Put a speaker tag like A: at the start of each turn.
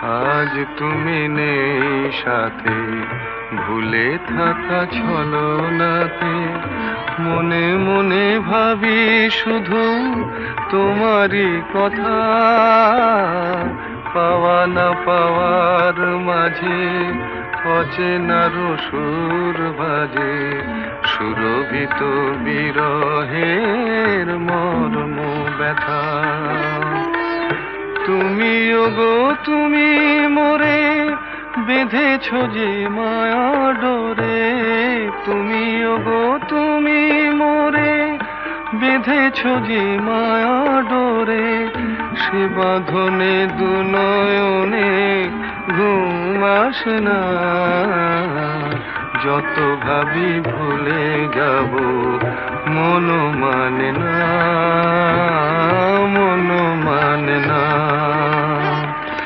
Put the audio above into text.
A: আজ তুমি নেই সাথে, ভুলে থাকা ছলনাতে মনে মনে ভাবি শুধু তোমারই কথা। পাওয়া না পাওয়ার মাঝে অচেনার সুর বাজে, সুরভিত বিরহের মর্ম ব্যথা। তুমি ওগো তুমি মোরে বেঁধেছ যে মায়া ডোরে, তুমি ওগো তুমি মোরে বেঁধেছ যে মায়া ডোরে, সে বাঁধনে দু নয়নে ঘুম আসে না। যত ভাবি ভুলে যাব মন মানে না, মন মানে না।